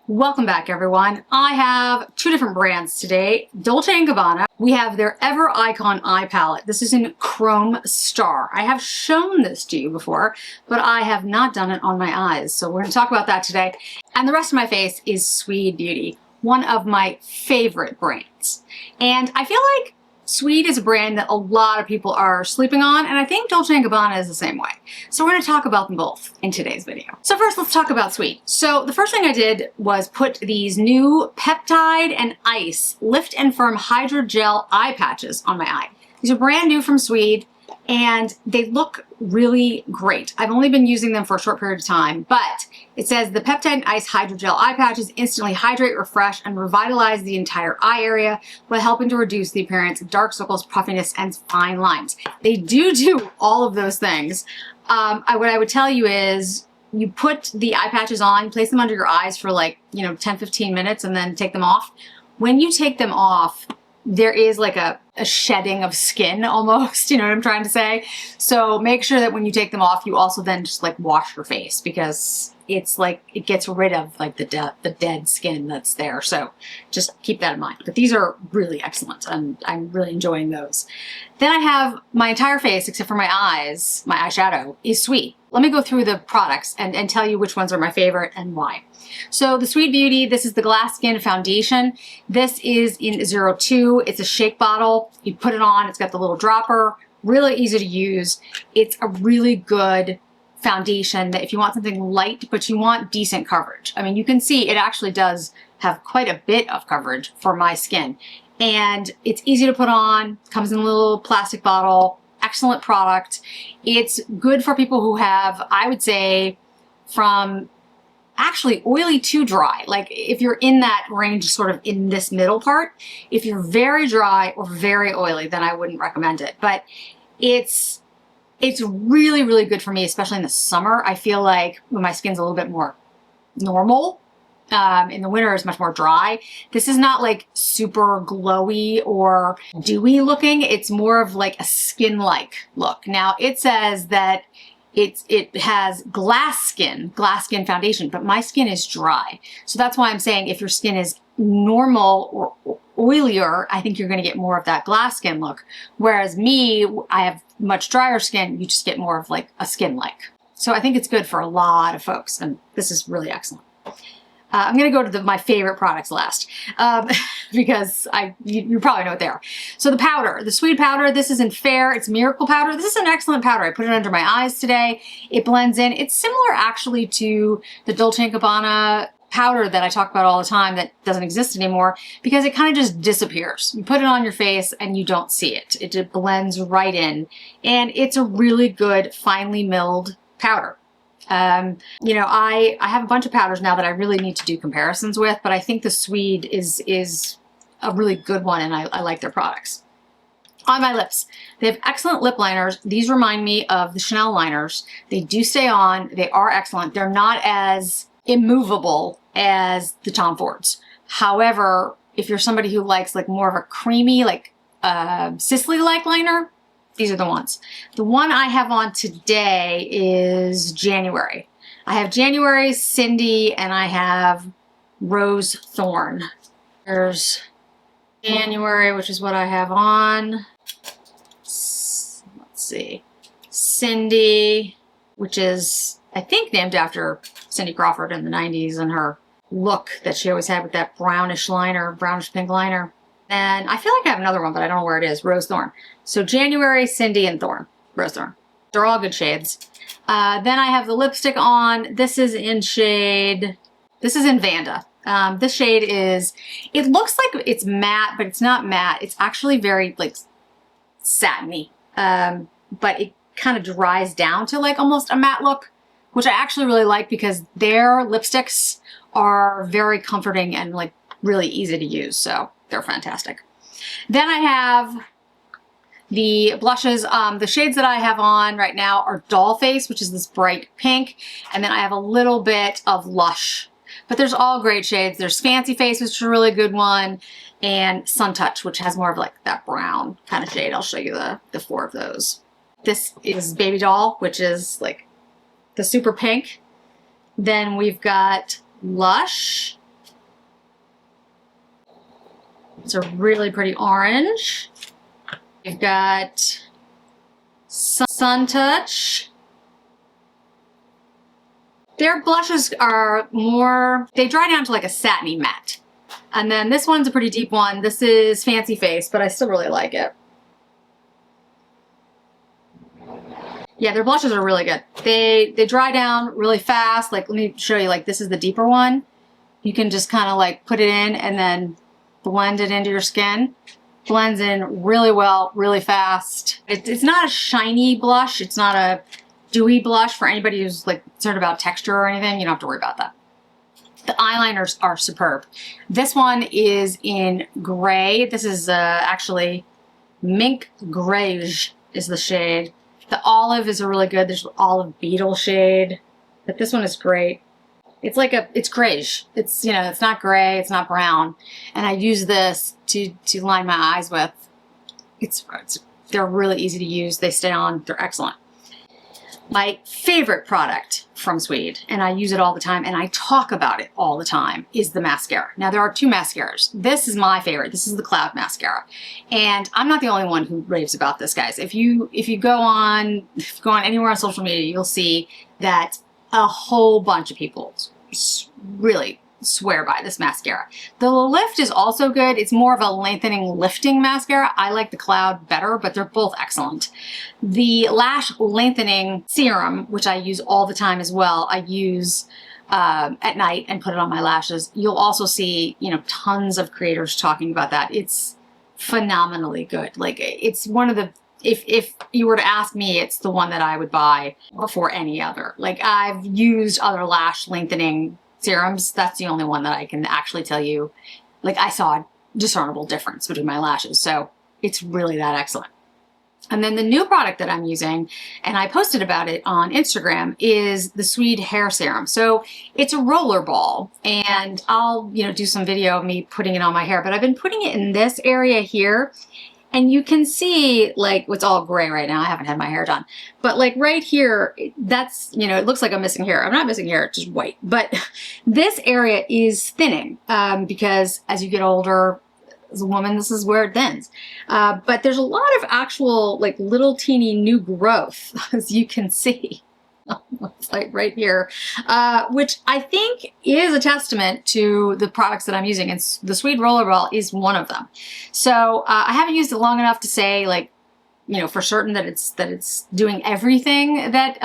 Welcome back, everyone. I have two different brands today. Dolce & Gabbana. We have their Ever Icon Eye Palette. This is in Chrome Star. I have shown this to you before, but I have not done it on my eyes. So we're going to talk about that today. And the rest of my face is Sweed Beauty, one of my favorite brands. And I feel like Sweed is a brand that a lot of people are sleeping on, and I think Dolce & Gabbana is the same way. So we're going to talk about them both in today's video. So first, let's talk about Sweed. So the first thing I did was put these new Peptide and Ice Lift and Firm Hydrogel eye patches on my eye. These are brand new from Sweed, and they look really great. I've only been using them for a short period of time, but it says the Peptide and Ice Hydrogel eye patches instantly hydrate, refresh, and revitalize the entire eye area while helping to reduce the appearance of dark circles, puffiness, and fine lines. They do all of those things. What I would tell you is you put the eye patches on, place them under your eyes for 10-15 minutes, and then take them off. When you take them off, there is like a shedding of skin almost, you know what I'm trying to say? So make sure that when you take them off, you also then just wash your face, because it's like it gets rid of the dead skin that's there. So just keep that in mind. But these are really excellent, and I'm really enjoying those. Then I have my entire face, except for my eyes, my eyeshadow, is Sweed. Let me go through the products and tell you which ones are my favorite and why. So the Sweed Beauty, this is the Glass Skin Foundation. This is in 02. It's a shake bottle. You put it on, it's got the little dropper, really easy to use. It's a really good foundation that if you want something light, but you want decent coverage. I mean, you can see it actually does have quite a bit of coverage for my skin. And it's easy to put on, comes in a little plastic bottle, excellent product. It's good for people who have, I would say, from actually oily to dry. Like if you're in that range, sort of in this middle part, if you're very dry or very oily, then I wouldn't recommend it. But it's really, really good for me, especially in the summer. I feel like when my skin's a little bit more normal, in the winter it's much more dry. This is not like super glowy or dewy looking. It's more of like a skin-like look. Now it says that it has glass skin foundation, but my skin is dry. So that's why I'm saying if your skin is normal or oilier, I think you're going to get more of that glass skin look. Whereas me, I have much drier skin, you just get more of like a skin-like. So I think it's good for a lot of folks, and this is really excellent. I'm going to go to my favorite products last, because you probably know what they are. So the powder, the Sweed powder, this is in Fair. It's Miracle Powder. This is an excellent powder. I put it under my eyes today. It blends in. It's similar actually to the Dolce & Gabbana powder that I talk about all the time that doesn't exist anymore, because it kind of just disappears. You put it on your face and you don't see it. It just blends right in, and it's a really good finely milled powder. You know, I have a bunch of powders now that I really need to do comparisons with, but I think the Sweed is a really good one, and I like their products. On my lips, they have excellent lip liners. These remind me of the Chanel liners. They do stay on. They are excellent. They're not as immovable as the Tom Fords. However, if you're somebody who likes more of a creamy, Sisley-like liner, these are the ones. The one I have on today is January. I have January, Cindy, and I have Rose Thorn. There's January, which is what I have on. Let's see. Cindy, which is, I think, named after Cindy Crawford in the 90s and her look that she always had with that brownish liner, brownish pink liner. And I feel like I have another one, but I don't know where it is. Rose Thorn. So January, Cindy, and Thorn. Rose Thorn. They're all good shades. Then I have the lipstick on. This is in Vanda. This shade is, it looks like it's matte, but it's not matte. It's actually very satiny. But it kind of dries down to almost a matte look, which I actually really like, because their lipsticks are very comforting and really easy to use. So they're fantastic. Then I have the blushes. The shades that I have on right now are Doll Face, which is this bright pink. And then I have a little bit of Lush. But there's all great shades. There's Fancy Face, which is a really good one. And Sun Touch, which has more of that brown kind of shade. I'll show you the four of those. This is Baby Doll, which is the super pink. Then we've got Lush, It's a really pretty orange. We've got Sun Touch. Their blushes are more, they dry down to like a satiny matte. And then this one's a pretty deep one. This is Fancy Face, but I still really like it. Yeah, their blushes are really good. They dry down really fast. Like, let me show you, like this is the deeper one. You can just kind of like put it in and then blend it into your skin. Blends in really well, really fast. It's not a shiny blush. It's not a dewy blush for anybody who's like concerned about texture or anything. You don't have to worry about that. The eyeliners are superb. This one is in gray. This is actually Mink Greige is the shade. The olive is a really good, there's olive beetle shade, but this one is great. It's like it's greige. It's, you know, it's not gray, it's not brown. And I use this to line my eyes with. They're really easy to use. They stay on, they're excellent. My favorite product from Sweed, and I use it all the time, and I talk about it all the time, is the mascara. Now, there are two mascaras. This is my favorite. This is the Cloud Mascara. And I'm not the only one who raves about this, guys. If you go on anywhere on social media, you'll see that a whole bunch of people really swear by this mascara. The lift is also good. It's more of a lengthening, lifting mascara. I like the Cloud better, but they're both excellent. The lash lengthening serum, which I use all the time as well, I use at night and put it on my lashes. You'll also see, you know, tons of creators talking about that. It's phenomenally good. Like, it's one of the, if you were to ask me, it's the one that I would buy before any other. Like, I've used other lash lengthening serums. That's the only one that I can actually tell you, like, I saw a discernible difference between my lashes. So it's really that excellent. And then the new product that I'm using, and I posted about it on Instagram, is the Sweed hair serum. So it's a roller ball, and I'll, you know, do some video of me putting it on my hair, but I've been putting it in this area here. And you can see, like, it's all gray right now. I haven't had my hair done. But like right here, that's, you know, it looks like I'm missing hair. I'm not missing hair, it's just white. But this area is thinning because as you get older, as a woman, this is where it thins. But there's a lot of actual, like, little teeny new growth, as you can see. It's like right here, which I think is a testament to the products that I'm using, and the Sweed Rollerball is one of them. So I haven't used it long enough to say, like, you know, for certain that it's doing everything that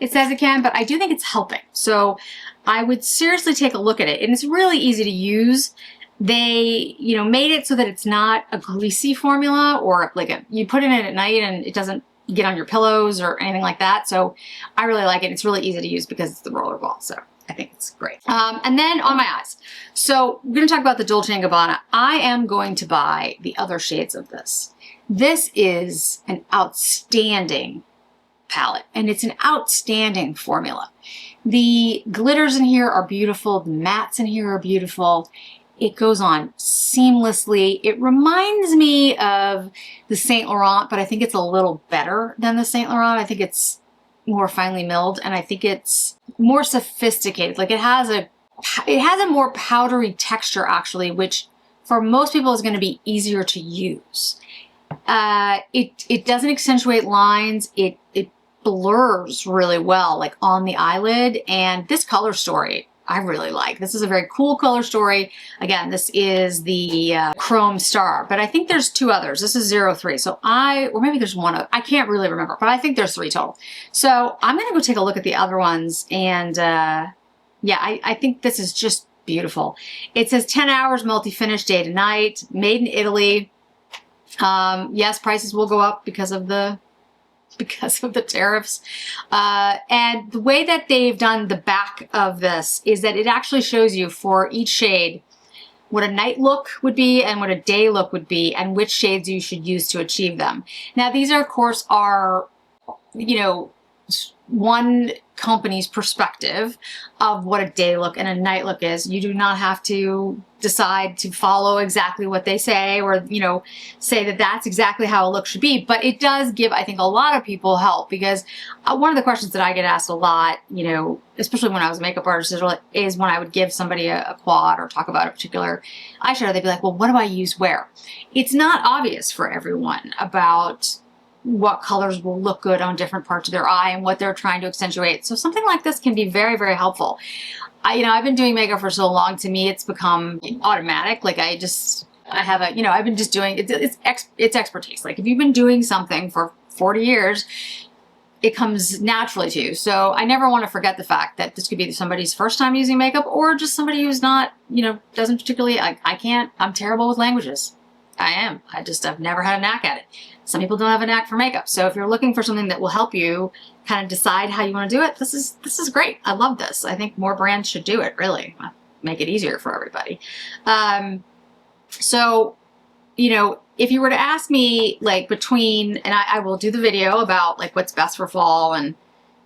it says it can, but I do think it's helping. So I would seriously take a look at it, and it's really easy to use. They, you know, made it so that it's not a greasy formula, or like you put it in at night and it doesn't get on your pillows or anything like that. So I really like it. It's really easy to use because it's the roller ball. So I think it's great. And then on my eyes. So we're going to talk about the Dolce & Gabbana. I am going to buy the other shades of this. This is an outstanding palette, and it's an outstanding formula. The glitters in here are beautiful. The mattes in here are beautiful. It goes on seamlessly. It reminds me of the Saint Laurent, but I think it's a little better than the Saint Laurent. I think it's more finely milled, and I think it's more sophisticated. Like, it has a more powdery texture, actually, which for most people is going to be easier to use. It doesn't accentuate lines. It blurs really well, like on the eyelid. And this color story, I really like. This is a very cool color story. Again, this is the Chrome Star, but I think there's two others. This is 03. So or maybe there's one other. I can't really remember, but I think there's 3 total. So I'm going to go take a look at the other ones. And yeah, I think this is just beautiful. It says 10 hours multi-finish day to night, made in Italy. Yes, prices will go up because of the tariffs. And the way that they've done the back of this is that it actually shows you for each shade what a night look would be and what a day look would be, and which shades you should use to achieve them. Now, these are, of course, you know, one company's perspective of what a day look and a night look is. You do not have to decide to follow exactly what they say, or, you know, say that that's exactly how a look should be. But it does give, I think, a lot of people help, because one of the questions that I get asked a lot, you know, especially when I was a makeup artist, is when I would give somebody a quad or talk about a particular eyeshadow, they'd be like, well, what do I use where? It's not obvious for everyone about what colors will look good on different parts of their eye and what they're trying to accentuate. So something like this can be very, very helpful. You know, I've been doing makeup for so long, to me it's become automatic. Like I have a, you know, I've been just doing, it's expertise. Like if you've been doing something for 40 years, it comes naturally to you. So I never want to forget the fact that this could be somebody's first time using makeup, or just somebody who's not, you know, doesn't particularly, I'm terrible with languages. I've never had a knack at it. Some people don't have a knack for makeup. So if you're looking for something that will help you kind of decide how you want to do it, this is great. I love this. I think more brands should do it, really. Make it easier for everybody. So, you know, if you were to ask me, like, between, and I will do the video about like what's best for fall, and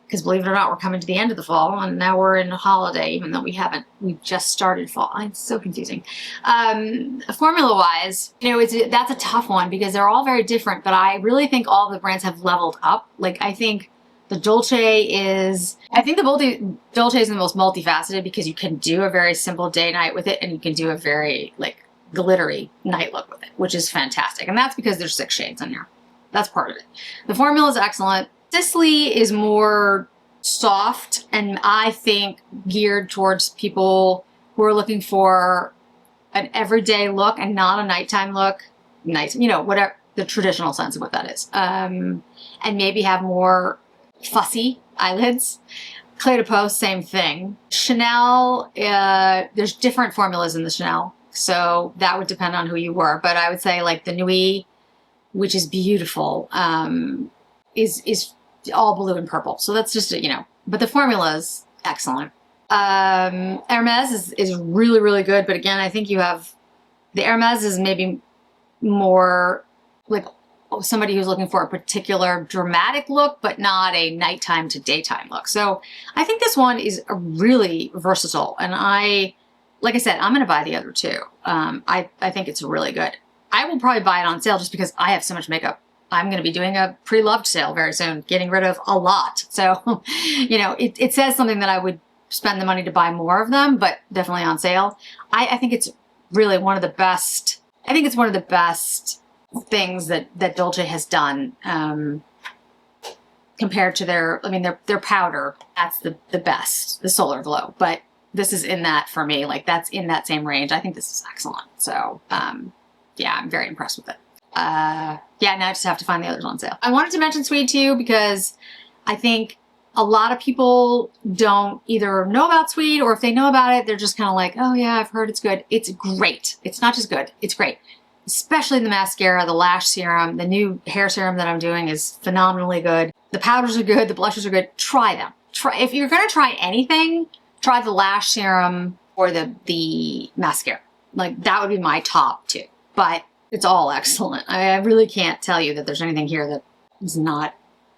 because believe it or not, we're coming to the end of the fall, and now we're in a holiday, even though we've just started fall. It's so confusing. Formula-wise, you know, that's a tough one, because they're all very different, but I really think all the brands have leveled up. Like, I think the Dolce is the most multifaceted, because you can do a very simple day-night with it, and you can do a very, like, glittery night look with it, which is fantastic. And that's because there's 6 shades in here. That's part of it. The formula is excellent. Sisley is more soft, and I think geared towards people who are looking for an everyday look and not a nighttime look. Nice, you know, whatever the traditional sense of what that is. And maybe have more fussy eyelids. Clé de Peau, same thing. Chanel, there's different formulas in the Chanel, so that would depend on who you were. But I would say like the Nuit, which is beautiful, is all blue and purple. So that's just, you know, but the formula is excellent. Hermes is really, really good. But again, I think you have, the Hermes is maybe more like somebody who's looking for a particular dramatic look, but not a nighttime to daytime look. So I think this one is really versatile. And like I said, I'm going to buy the other two. I think it's really good. I will probably buy it on sale just because I have so much makeup. I'm going to be doing a pre-loved sale very soon, getting rid of a lot. So, you know, it says something that I would spend the money to buy more of them, but definitely on sale. I think it's really one of the best, I think it's one of the best things that Dolce has done, compared to their powder. That's the best, the Solar Glow. But this is in that, for me, like that's in that same range. I think this is excellent. So, yeah, I'm very impressed with it. Yeah, now I just have to find the others on sale. I wanted to mention Sweed to you because I think a lot of people don't either know about Sweed, or if they know about it, they're just kind of like, oh yeah, I've heard it's good. It's great. It's not just good, it's great. Especially the mascara, the lash serum, the new hair serum that I'm doing is phenomenally good. The powders are good, the blushes are good. Try them. If you're gonna try anything, try the lash serum or the mascara. Like that would be my top 2. But it's all excellent. I really can't tell you that there's anything here that is not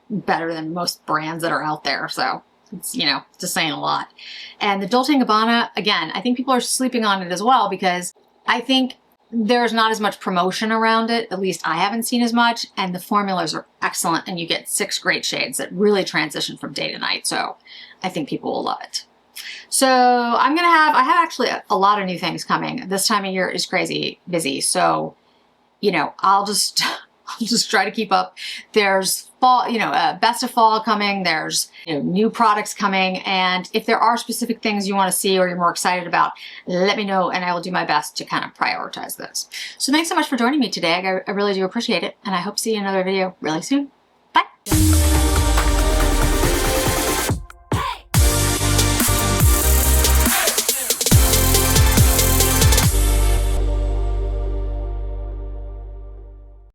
better than most brands that are out there. So it's, you know, just saying a lot. And the Dolce & Gabbana, again, I think people are sleeping on it as well, because I think there's not as much promotion around it. At least I haven't seen as much. And the formulas are excellent, and you get 6 great shades that really transition from day to night. So I think people will love it. So I have actually a lot of new things coming. This time of year is crazy busy. So, you know, I'll just try to keep up. There's fall, you know, best of fall coming. There's, you know, new products coming. And if there are specific things you want to see or you're more excited about, let me know, and I will do my best to kind of prioritize those. So thanks so much for joining me today. I really do appreciate it. And I hope to see you in another video really soon. Bye.